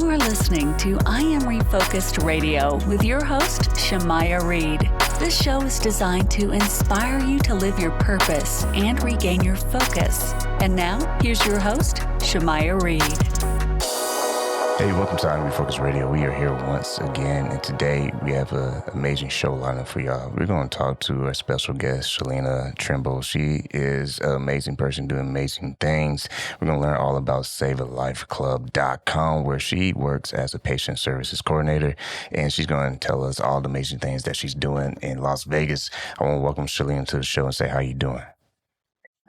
You are listening to I Am Refocused Radio with your host, Shemaya Reed. This show is designed to inspire you to live your purpose and regain your focus. And now, here's your host, Shemaya Reed. Hey, welcome to I Am Refocused Radio. We are here once again, and today we have an amazing show lineup for y'all. We're going to talk to our special guest, Shelena Trimble. She is an amazing person doing amazing things. We're going to learn all about SaveALifeClub.com, where she works as a patient services coordinator, and she's going to tell us all the amazing things that she's doing in Las Vegas. I want to welcome Shelena to the show and say, how you doing?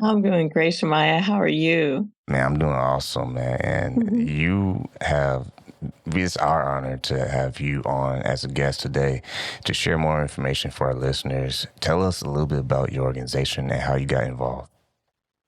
I'm doing great, Shemaya. How are you? Man, I'm doing awesome, man. And it's our honor to have you on as a guest today to share more information for our listeners. Tell us a little bit about your organization and how you got involved.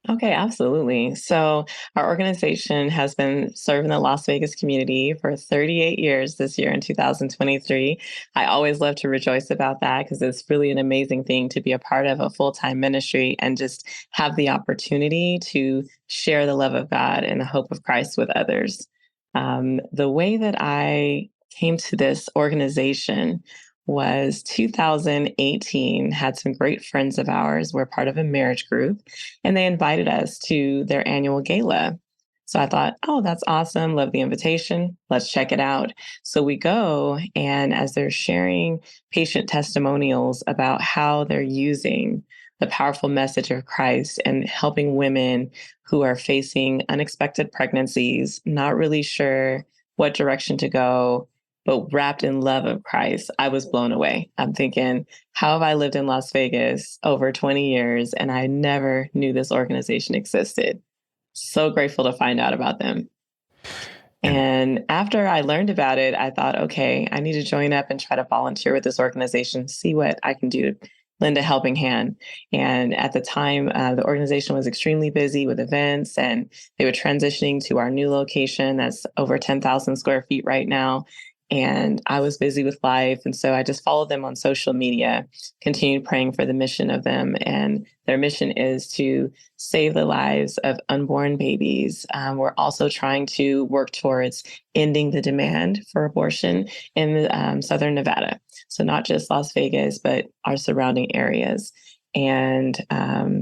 Okay, absolutely. So our organization has been serving the Las Vegas community for 38 years this year in 2023. I always love to rejoice about that because it's really an amazing thing to be a part of a full-time ministry and just have the opportunity to share the love of God and the hope of Christ with others. The way that I came to this organization was 2018, had some great friends of ours. We're part of a marriage group, and they invited us to their annual gala. So I thought, oh, that's awesome. Love the invitation. Let's check it out. So we go, and as they're sharing patient testimonials about how they're using the powerful message of Christ and helping women who are facing unexpected pregnancies, not really sure what direction to go, but wrapped in love of Christ, I was blown away. I'm thinking, how have I lived in Las Vegas over 20 years and I never knew this organization existed? So grateful to find out about them. And after I learned about it, I thought, okay, I need to join up and try to volunteer with this organization, see what I can do to lend a helping hand. And at the time, the organization was extremely busy with events, and they were transitioning to our new location that's over 10,000 square feet right now. And I was busy with life. And so I just followed them on social media, continued praying for the mission of them. And their mission is to save the lives of unborn babies. We're also trying to work towards ending the demand for abortion in Southern Nevada. So not just Las Vegas, but our surrounding areas. And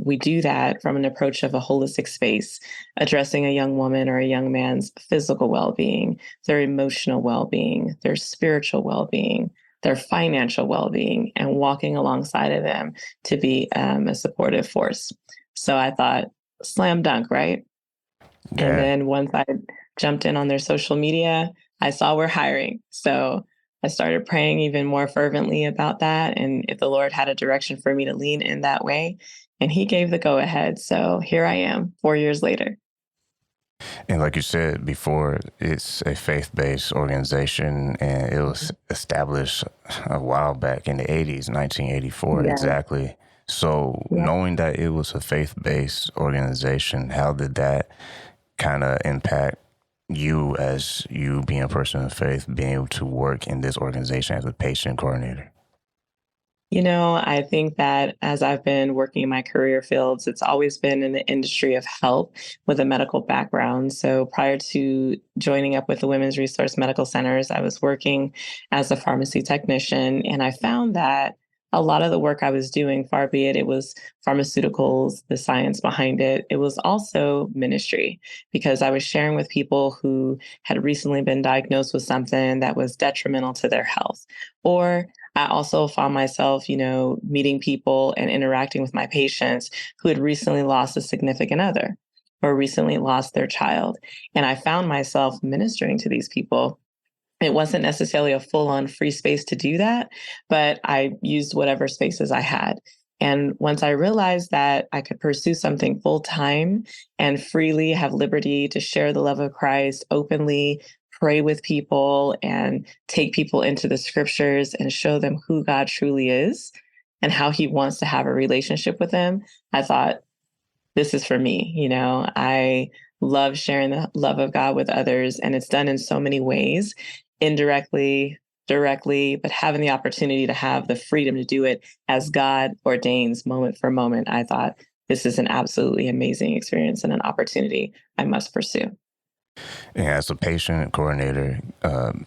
we do that from an approach of a holistic space, addressing a young woman or a young man's physical well-being, their emotional well-being, their spiritual well-being, their financial well-being, and walking alongside of them to be a supportive force. So I thought, slam dunk, right? Yeah. And then once I jumped in on their social media, I saw we're hiring. So I started praying even more fervently about that, and if the Lord had a direction for me to lean in that way, and He gave the go ahead. So here I am 4 years later. And like you said before, it's a faith-based organization, and it was established a while back in the 80s, 1984, yeah. Exactly. So knowing that it was a faith-based organization, how did that kind of impact you as you being a person of faith, being able to work in this organization as a patient coordinator? You know, I think that as I've been working in my career fields, it's always been in the industry of health with a medical background. So prior to joining up with the Women's Resource Medical Centers, I was working as a pharmacy technician, and I found that a lot of the work I was doing, far be it was pharmaceuticals, the science behind it, it was also ministry, because I was sharing with people who had recently been diagnosed with something that was detrimental to their health. Or I also found myself, meeting people and interacting with my patients who had recently lost a significant other or recently lost their child. And I found myself ministering to these people. It wasn't necessarily a full-on free space to do that, but I used whatever spaces I had. And once I realized that I could pursue something full-time and freely have liberty to share the love of Christ openly, pray with people, and take people into the scriptures and show them who God truly is and how He wants to have a relationship with them, I thought, this is for me. I love sharing the love of God with others, and it's done in so many ways, indirectly, directly, but having the opportunity to have the freedom to do it as God ordains moment for moment. I thought, this is an absolutely amazing experience and an opportunity I must pursue. And as a patient coordinator,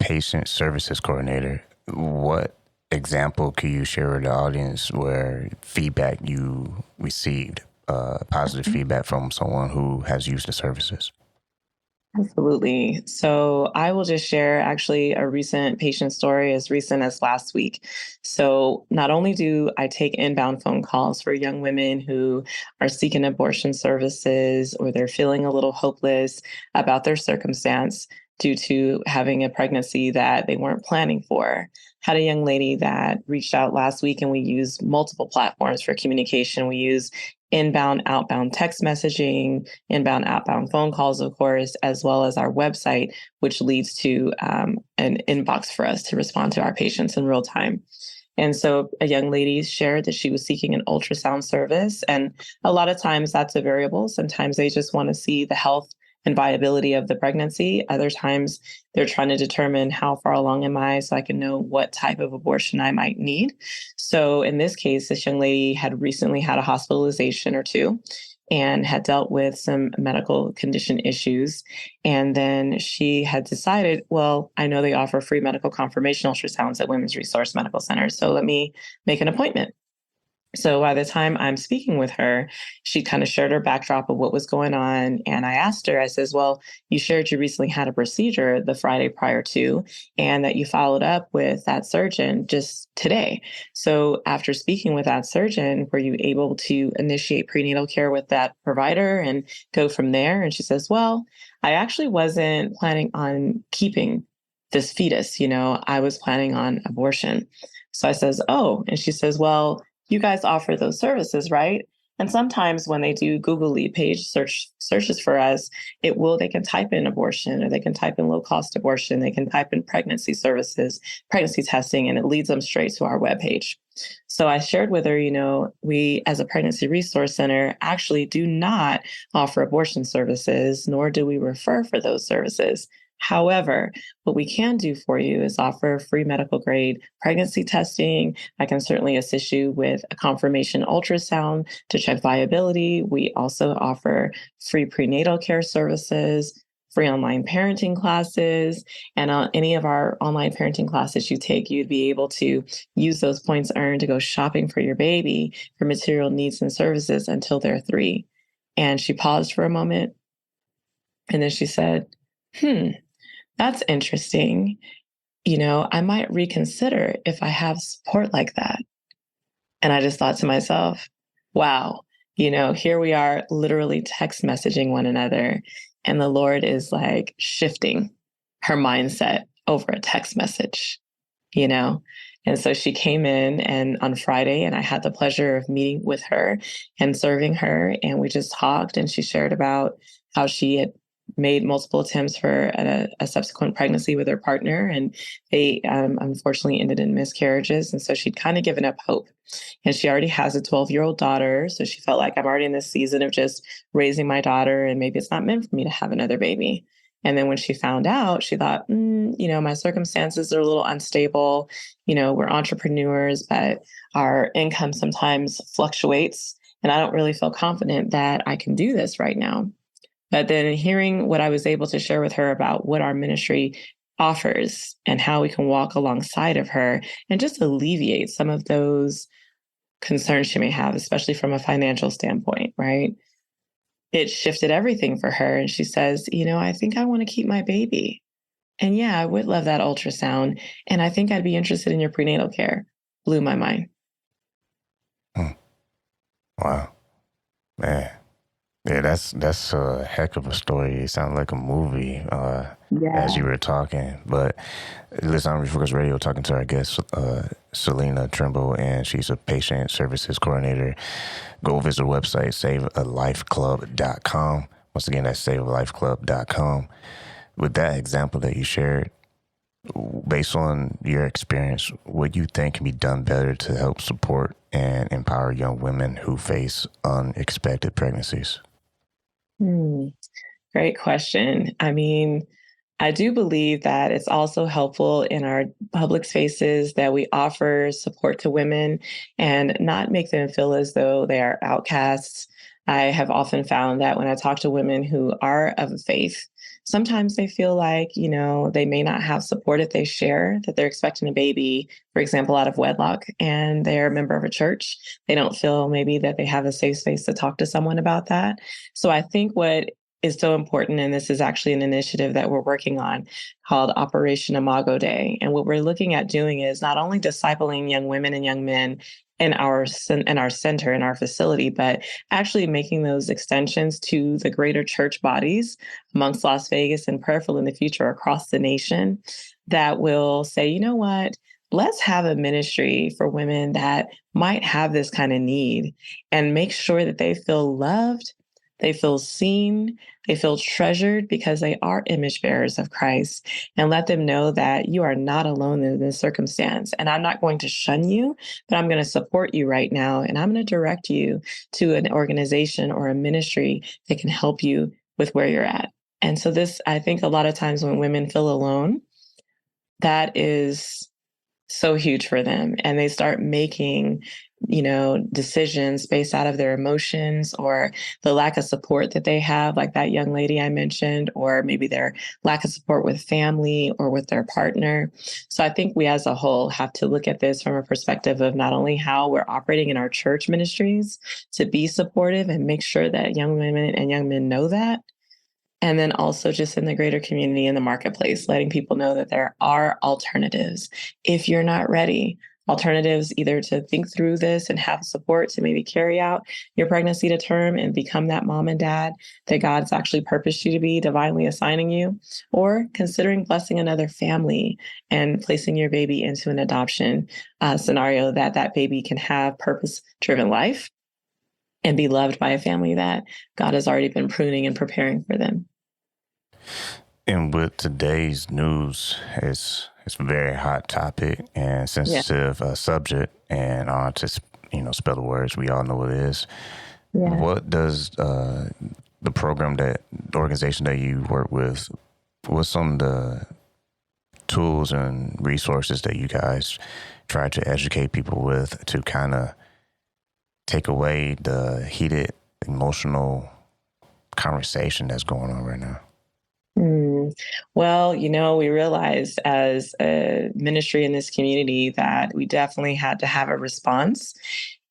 patient services coordinator, what example can you share with the audience where feedback you received, positive feedback from someone who has used the services? Absolutely. So I will just share actually a recent patient story as recent as last week. So not only do I take inbound phone calls for young women who are seeking abortion services or they're feeling a little hopeless about their circumstance due to having a pregnancy that they weren't planning for. Had a young lady that reached out last week, and we use multiple platforms for communication. We use inbound, outbound text messaging, inbound, outbound phone calls, of course, as well as our website, which leads to an inbox for us to respond to our patients in real time. And so a young lady shared that she was seeking an ultrasound service. And a lot of times that's a variable. Sometimes they just want to see the health and viability of the pregnancy. Other times they're trying to determine how far along am I so I can know what type of abortion I might need. So in this case, this young lady had recently had a hospitalization or two and had dealt with some medical condition issues. And then she had decided, well, I know they offer free medical confirmation ultrasounds at Women's Resource Medical Center, so let me make an appointment. So by the time I'm speaking with her, she kind of shared her backdrop of what was going on. And I asked her, I says, well, you shared you recently had a procedure the Friday prior to, and that you followed up with that surgeon just today. So after speaking with that surgeon, were you able to initiate prenatal care with that provider and go from there? And she says, well, I actually wasn't planning on keeping this fetus. I was planning on abortion. So I says, oh, and she says, well, you guys offer those services, right? And sometimes when they do Google lead page searches for us, they can type in abortion, or they can type in low cost abortion. They can type in pregnancy services, pregnancy testing, and it leads them straight to our webpage. So I shared with her, we as a pregnancy resource center actually do not offer abortion services, nor do we refer for those services. However, what we can do for you is offer free medical grade pregnancy testing. I can certainly assist you with a confirmation ultrasound to check viability. We also offer free prenatal care services, free online parenting classes, and any of our online parenting classes you take, you'd be able to use those points earned to go shopping for your baby for material needs and services until they're 3. And she paused for a moment, and then she said, that's interesting. I might reconsider if I have support like that. And I just thought to myself, wow, here we are literally text messaging one another. And the Lord is like shifting her mindset over a text message, you know? And so she came in and on Friday, and I had the pleasure of meeting with her and serving her. And we just talked, and she shared about how she had made multiple attempts for a subsequent pregnancy with her partner, and they unfortunately ended in miscarriages. And so she'd kind of given up hope. And she already has a 12-year-old daughter. So she felt like I'm already in this season of just raising my daughter, and maybe it's not meant for me to have another baby. And then when she found out, she thought, my circumstances are a little unstable. We're entrepreneurs, but our income sometimes fluctuates. And I don't really feel confident that I can do this right now. But then hearing what I was able to share with her about what our ministry offers and how we can walk alongside of her and just alleviate some of those concerns she may have, especially from a financial standpoint, right? It shifted everything for her. And she says, I think I want to keep my baby. And yeah, I would love that ultrasound. And I think I'd be interested in your prenatal care. Blew my mind. Wow. Man. Yeah, that's a heck of a story. It sounded like a movie as you were talking. But listen, on Refocus Radio, talking to our guest, Shelena Trimble, and she's a patient services coordinator. Go visit the website, savealifeclub.com. Once again, that's savealifeclub.com. With that example that you shared, based on your experience, what do you think can be done better to help support and empower young women who face unexpected pregnancies? Great question. I mean, I do believe that it's also helpful in our public spaces that we offer support to women and not make them feel as though they are outcasts. I have often found that when I talk to women who are of faith, sometimes they feel like, they may not have support if they share that they're expecting a baby, for example, out of wedlock, and they're a member of a church. They don't feel maybe that they have a safe space to talk to someone about that. So I think what is so important, and this is actually an initiative that we're working on called Operation Imago Day. And what we're looking at doing is not only discipling young women and young men in our center, in our facility, but actually making those extensions to the greater church bodies amongst Las Vegas and prayerfully in the future across the nation that will say, you know what, let's have a ministry for women that might have this kind of need and make sure that they feel loved, they feel seen, they feel treasured because they are image bearers of Christ, and let them know that you are not alone in this circumstance. And I'm not going to shun you, but I'm going to support you right now. And I'm going to direct you to an organization or a ministry that can help you with where you're at. And so this, I think a lot of times when women feel alone, that is so huge for them. And they start making decisions based out of their emotions or the lack of support that they have, like that young lady I mentioned, or maybe their lack of support with family or with their partner. So I think we as a whole have to look at this from a perspective of not only how we're operating in our church ministries to be supportive and make sure that young women and young men know that, and then also just in the greater community, in the marketplace, letting people know that there are alternatives. If you're not ready, alternatives either to think through this and have support to maybe carry out your pregnancy to term and become that mom and dad that God's actually purposed you to be, divinely assigning you, or considering blessing another family and placing your baby into an adoption scenario that baby can have purpose-driven life and be loved by a family that God has already been pruning and preparing for them. And with today's news, it's a very hot topic and sensitive subject. And to spell the words, we all know what it is. Yeah. What does the organization that you work with, what's some of the tools and resources that you guys try to educate people with to kind of take away the heated, emotional conversation that's going on right now? Well, we realized as a ministry in this community that we definitely had to have a response.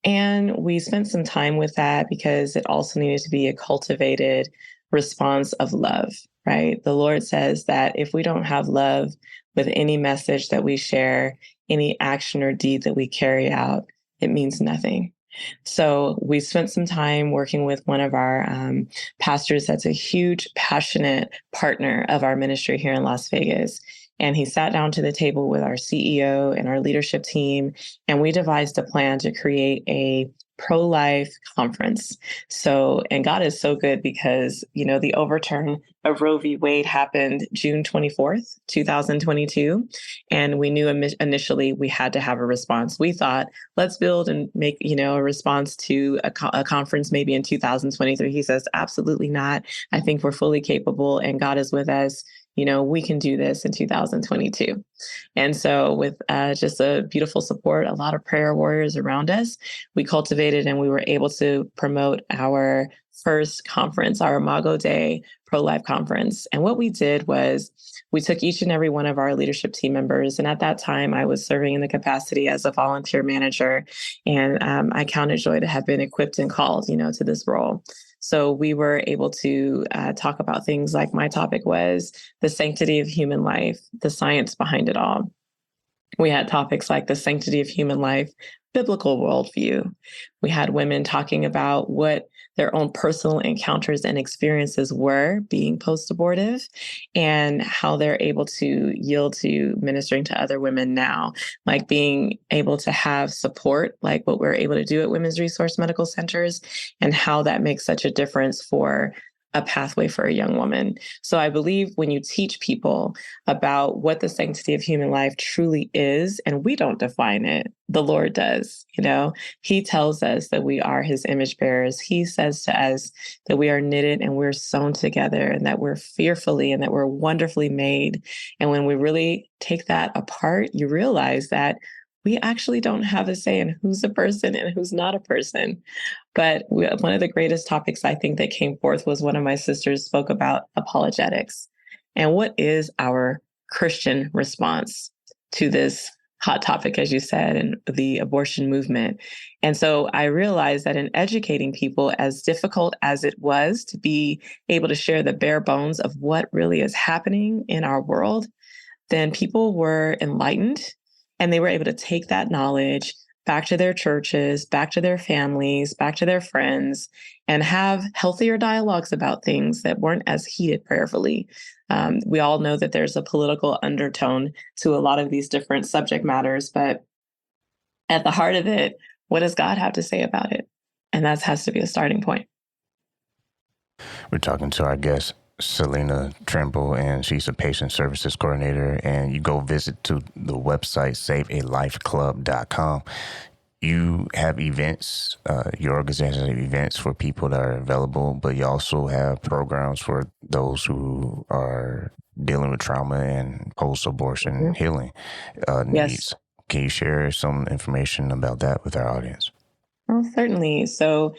And we spent some time with that because it also needed to be a cultivated response of love, right? The Lord says that if we don't have love with any message that we share, any action or deed that we carry out, it means nothing. So we spent some time working with one of our pastors that's a huge, passionate partner of our ministry here in Las Vegas. And he sat down to the table with our CEO and our leadership team, and we devised a plan to create a pro-life conference. So, and God is so good because, the overturn of Roe v. Wade happened June 24th, 2022. And we knew initially we had to have a response. We thought, let's build and make, a response to a conference maybe in 2023. He says, absolutely not. I think we're fully capable and God is with us. We can do this in 2022. And so with just a beautiful support, a lot of prayer warriors around us, we cultivated and we were able to promote our first conference, our Imago Day pro-life conference. And what we did was we took each and every one of our leadership team members. And at that time, I was serving in the capacity as a volunteer manager. And I counted joy to have been equipped and called, to this role. So we were able to talk about things like my topic was the sanctity of human life, the science behind it all. We had topics like the sanctity of human life, biblical worldview. We had women talking about what their own personal encounters and experiences were being post-abortive and how they're able to yield to ministering to other women now, like being able to have support, like what we're able to do at Women's Resource Medical Centers, and how that makes such a difference for a pathway for a young woman. So I believe when you teach people about what the sanctity of human life truly is, and we don't define it, the Lord does, He tells us that we are His image bearers. He says to us that we are knitted and we're sewn together and that we're fearfully and that we're wonderfully made. And when we really take that apart, you realize that we actually don't have a say in who's a person and who's not a person. But one of the greatest topics I think that came forth was one of my sisters spoke about apologetics. And what is our Christian response to this hot topic, as you said, and the abortion movement? And so I realized that in educating people, as difficult as it was to be able to share the bare bones of what really is happening in our world, then people were enlightened and they were able to take that knowledge back to their churches, back to their families, back to their friends, and have healthier dialogues about things that weren't as heated prayerfully. We all know that there's a political undertone to a lot of these different subject matters, but at the heart of it, what does God have to say about it? And that has to be a starting point. We're talking to our guest, Shelena Trimble, and she's a patient services coordinator. And you go visit to the website, savealifeclub.com. You have events, your organization has events for people that are available, but you also have programs for those who are dealing with trauma and post-abortion healing needs. Yes. Can you share some information about that with our audience? Well, certainly. So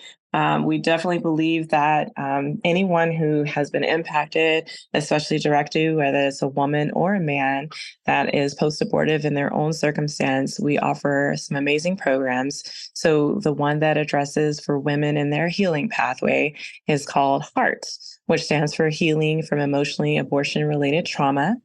we definitely believe that anyone who has been impacted, especially directly, whether it's a woman or a man that is post-abortive in their own circumstance, we offer some amazing programs. So the one that addresses for women in their healing pathway is called HEART, which stands for Healing from Emotionally Abortion-Related Trauma.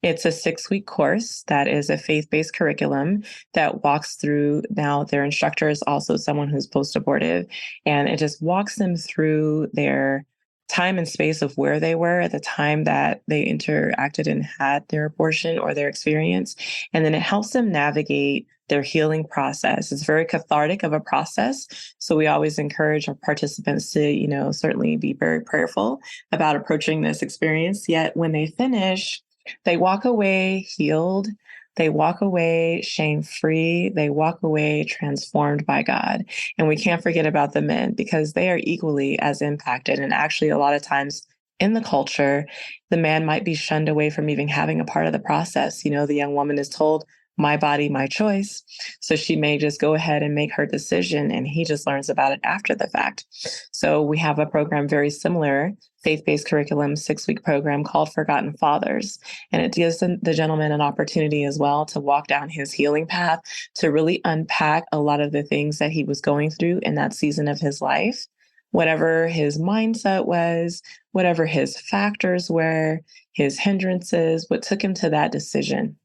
It's a 6-week course that is a faith-based curriculum that walks through. Now, their instructor is also someone who's post-abortive, and it just walks them through their time and space of where they were at the time that they interacted and had their abortion or their experience. And then it helps them navigate their healing process. It's very cathartic of a process. So we always encourage our participants to, certainly be very prayerful about approaching this experience. Yet when they finish, they walk away healed. They walk away shame-free. They walk away transformed by God. And we can't forget about the men, because they are equally as impacted. And actually, a lot of times in the culture, the man might be shunned away from even having a part of the process. The young woman is told, my body, my choice. So she may just go ahead and make her decision, and he just learns about it after the fact. So we have a program very similar, faith-based curriculum, 6-week program called Forgotten Fathers. And it gives the gentleman an opportunity as well to walk down his healing path, to really unpack a lot of the things that he was going through in that season of his life. Whatever his mindset was, whatever his factors were, his hindrances, what took him to that decision,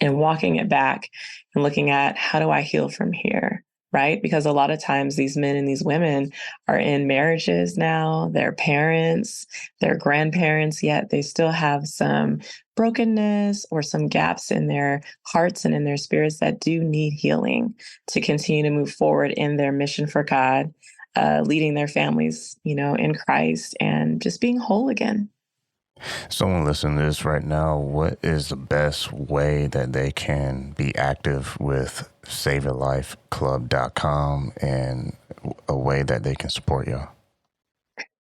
and walking it back and looking at, how do I heal from here? Right? Because a lot of times these men and these women are in marriages now, they're parents, they're grandparents, yet they still have some brokenness or some gaps in their hearts and in their spirits that do need healing to continue to move forward in their mission for God, leading their families, in Christ, and just being whole again. Someone listening to this right now, what is the best way that they can be active with SaveALifeClub.com and a way that they can support y'all?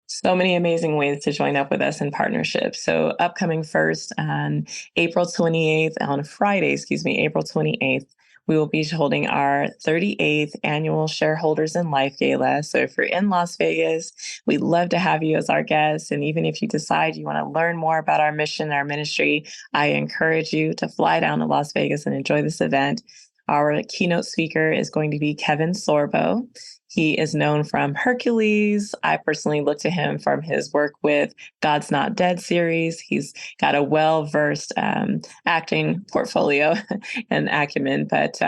So many amazing ways to join up with us in partnership. So upcoming first on April 28th, April 28th, we will be holding our 38th annual Shareholders in Life Gala. So if you're in Las Vegas, we'd love to have you as our guest. And even if you decide you want to learn more about our mission, our ministry, I encourage you to fly down to Las Vegas and enjoy this event. Our keynote speaker is going to be Kevin Sorbo. He is known from Hercules. I personally look to him from his work with God's Not Dead series. He's got a well-versed acting portfolio and acumen, but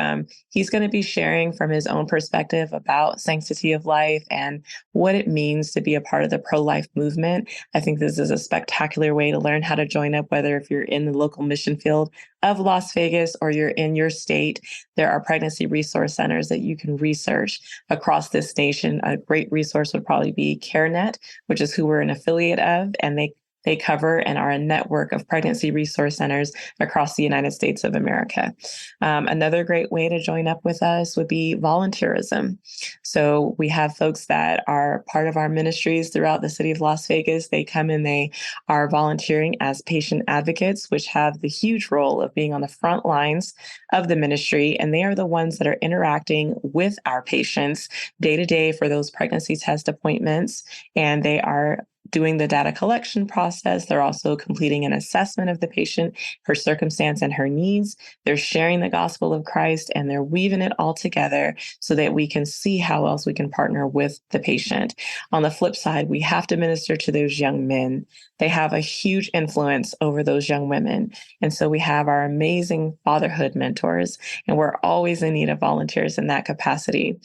he's going to be sharing from his own perspective about sanctity of life and what it means to be a part of the pro-life movement. I think this is a spectacular way to learn how to join up, whether if you're in the local mission field of Las Vegas or you're in your state. There are pregnancy resource centers that you can research across this nation. A great resource would probably be CareNet, which is who we're an affiliate of, and they They cover and are a network of pregnancy resource centers across the United States of America. Another great way to join up with us would be volunteerism. So we have folks that are part of our ministries throughout the city of Las Vegas. They come and they are volunteering as patient advocates, which have the huge role of being on the front lines of the ministry. And they are the ones that are interacting with our patients day to day for those pregnancy test appointments. And they are doing the data collection process. They're also completing an assessment of the patient, her circumstance, and her needs. They're sharing the gospel of Christ, and they're weaving it all together so that we can see how else we can partner with the patient. On the flip side, we have to minister to those young men. They have a huge influence over those young women. And so we have our amazing fatherhood mentors, and we're always in need of volunteers in that capacity.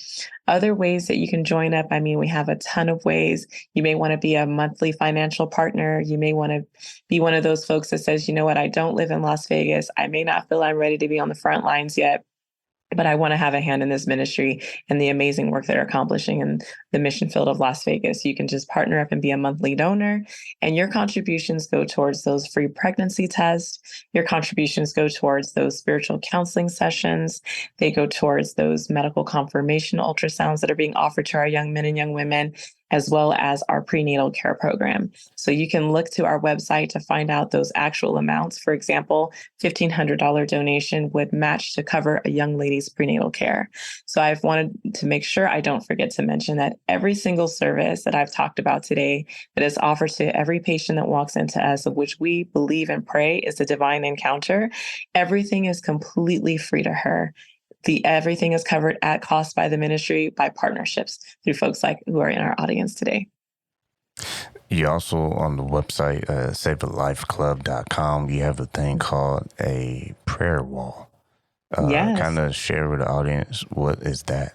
Other ways that you can join up, I mean, we have a ton of ways. You may want to be a monthly financial partner. You may want to be one of those folks that says, you know what, I don't live in Las Vegas. I may not feel I'm ready to be on the front lines yet, but I want to have a hand in this ministry and the amazing work they're accomplishing in the mission field of Las Vegas. You can just partner up and be a monthly donor, and your contributions go towards those free pregnancy tests. Your contributions go towards those spiritual counseling sessions. They go towards those medical confirmation ultrasounds that are being offered to our young men and young women, as well as our prenatal care program. So you can look to our website to find out those actual amounts. For example, $1,500 donation would match to cover a young lady's prenatal care. So I've wanted to make sure I don't forget to mention that every single service that I've talked about today that is offered to every patient that walks into us, of which we believe and pray is a divine encounter, everything is completely free to her. Everything is covered at cost by the ministry, by partnerships through folks like who are in our audience today. You also, on the website, savethelifeclub.com, you have a thing called a prayer wall. Yes. Kind of share with the audience, what is that?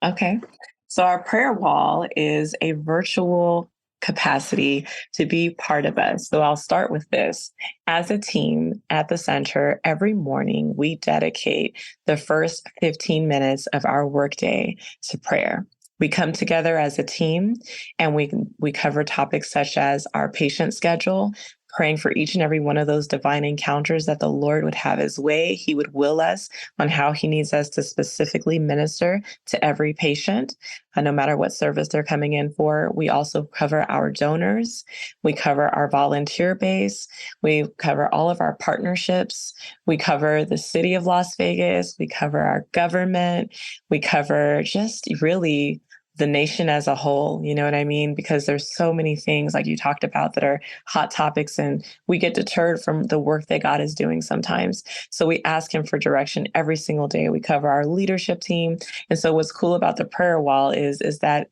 Okay. So our prayer wall is a virtual capacity to be part of us. So I'll start with this. As a team at the center, every morning we dedicate the first 15 minutes of our workday to prayer. We come together as a team and we cover topics such as our patient schedule, praying for each and every one of those divine encounters that the Lord would have his way. He would will us on how he needs us to specifically minister to every patient, no matter what service they're coming in for. We also cover our donors. We cover our volunteer base. We cover all of our partnerships. We cover the city of Las Vegas. We cover our government. We cover just really the nation as a whole, you know what I mean? Because there's so many things like you talked about that are hot topics, and we get deterred from the work that God is doing sometimes. So we ask him for direction every single day. We cover our leadership team. And so what's cool about the prayer wall is that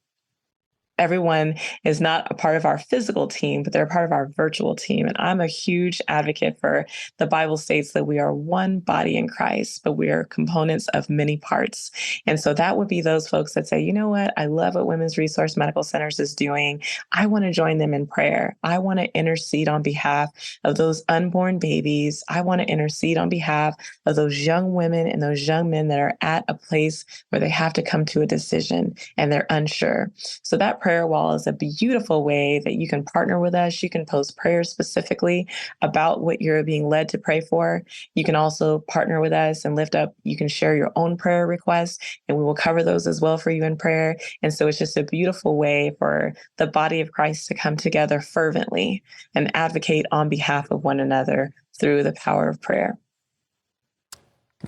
everyone is not a part of our physical team, but they're a part of our virtual team. And I'm a huge advocate for the Bible states that we are one body in Christ, but we are components of many parts. And so that would be those folks that say, you know what? I love what Women's Resource Medical Centers is doing. I want to join them in prayer. I want to intercede on behalf of those unborn babies. I want to intercede on behalf of those young women and those young men that are at a place where they have to come to a decision and they're unsure. So that prayer wall is a beautiful way that you can partner with us. You can post prayers specifically about what you're being led to pray for. You can also partner with us and lift up. You can share your own prayer requests, and we will cover those as well for you in prayer. And so it's just a beautiful way for the body of Christ to come together fervently and advocate on behalf of one another through the power of prayer.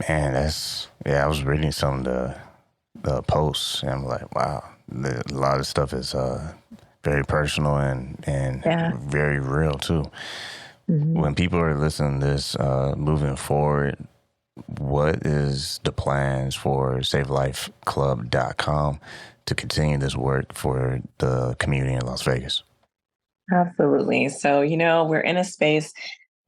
Man, I was reading some of the posts, and I'm like, wow. A lot of stuff is very personal and very real too. Mm-hmm. When people are listening to this, moving forward, what is the plans for SaveLifeClub.com to continue this work for the community in Las Vegas? Absolutely. So, we're in a space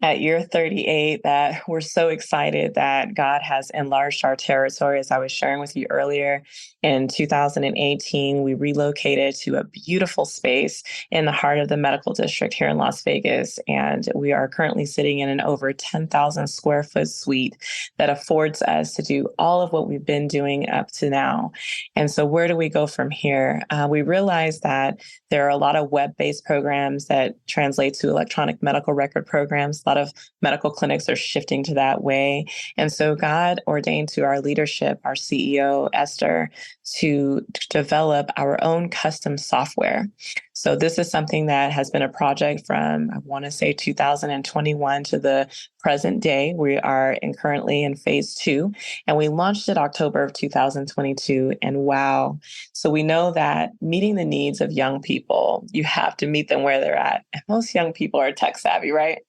at year 38 that we're so excited that God has enlarged our territory. As I was sharing with you earlier, in 2018, we relocated to a beautiful space in the heart of the medical district here in Las Vegas. And we are currently sitting in an over 10,000 square foot suite that affords us to do all of what we've been doing up to now. And so where do we go from here? We realize that there are a lot of web-based programs that translate to electronic medical record programs. A lot of medical clinics are shifting to that way. And so God ordained to our leadership, our CEO, Esther, to develop our own custom software. So this is something that has been a project from, I want to say, 2021 to the present day. We are currently in phase 2, and we launched it October of 2022. And wow. So we know that meeting the needs of young people, you have to meet them where they're at. And most young people are tech savvy, right?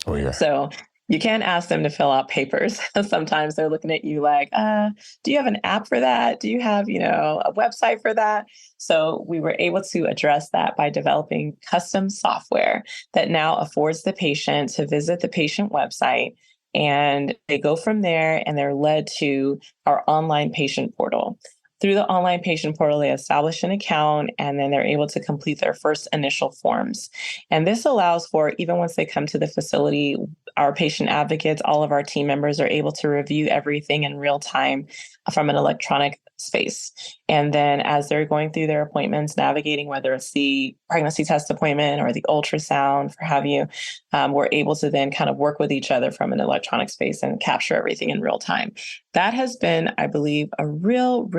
Oh, yeah. So you can't ask them to fill out papers. Sometimes they're looking at you like, do you have an app for that? Do you have, a website for that? So we were able to address that by developing custom software that now affords the patient to visit the patient website, and they go from there and they're led to our online patient portal. Through the online patient portal, they establish an account, and then they're able to complete their first initial forms. And this allows for, even once they come to the facility, our patient advocates, all of our team members are able to review everything in real time from an electronic space. And then as they're going through their appointments, navigating whether it's the pregnancy test appointment or the ultrasound, for have you, we're able to then kind of work with each other from an electronic space and capture everything in real time. That has been, I believe, a real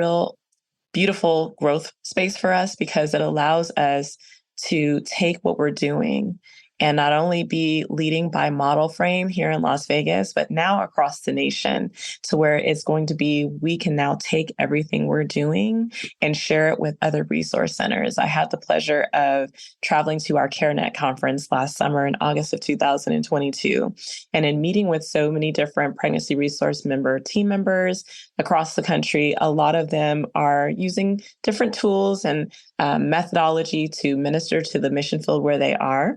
beautiful growth space for us, because it allows us to take what we're doing and not only be leading by model frame here in Las Vegas, but now across the nation, to where it's going to be, we can now take everything we're doing and share it with other resource centers. I had the pleasure of traveling to our CareNet conference last summer in August of 2022. And in meeting with so many different pregnancy resource team members across the country, a lot of them are using different tools and methodology to minister to the mission field where they are.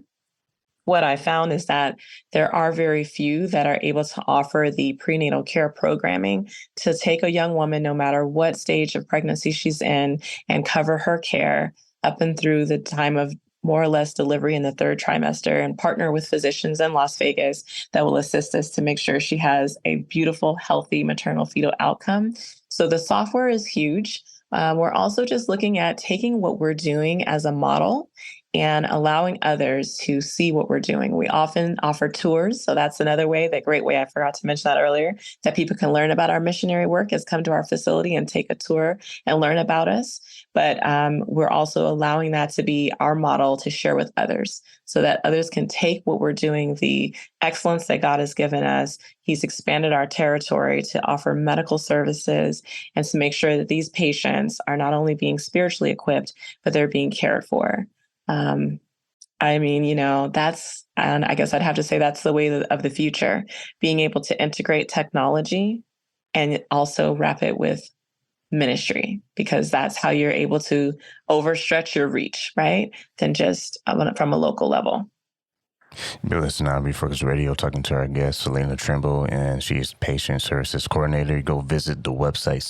What I found is that there are very few that are able to offer the prenatal care programming to take a young woman, no matter what stage of pregnancy she's in, and cover her care up and through the time of more or less delivery in the 3rd trimester, and partner with physicians in Las Vegas that will assist us to make sure she has a beautiful, healthy maternal fetal outcome. So the software is huge. We're also just looking at taking what we're doing as a model and allowing others to see what we're doing. We often offer tours. So that's another way, that great way, I forgot to mention that earlier, that people can learn about our missionary work, is come to our facility and take a tour and learn about us. But we're also allowing that to be our model to share with others, so that others can take what we're doing, the excellence that God has given us. He's expanded our territory to offer medical services and to make sure that these patients are not only being spiritually equipped, but they're being cared for. And I guess I'd have to say that's the way of the future, being able to integrate technology and also wrap it with ministry, because that's how you're able to overstretch your reach, right? Than just from a local level. You're listening to Refocus Radio, talking to our guest, Shelena Trimble, and she is Patient Services Coordinator. Go visit the website,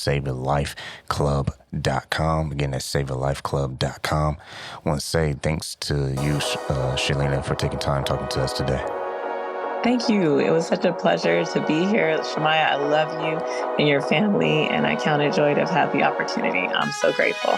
savealifeclub.com. Again, that's savealifeclub.com. I want to say thanks to you, Shelena, for taking time talking to us today. Thank you. It was such a pleasure to be here. Shemaya, I love you and your family, and I count it joy to have had the opportunity. I'm so grateful.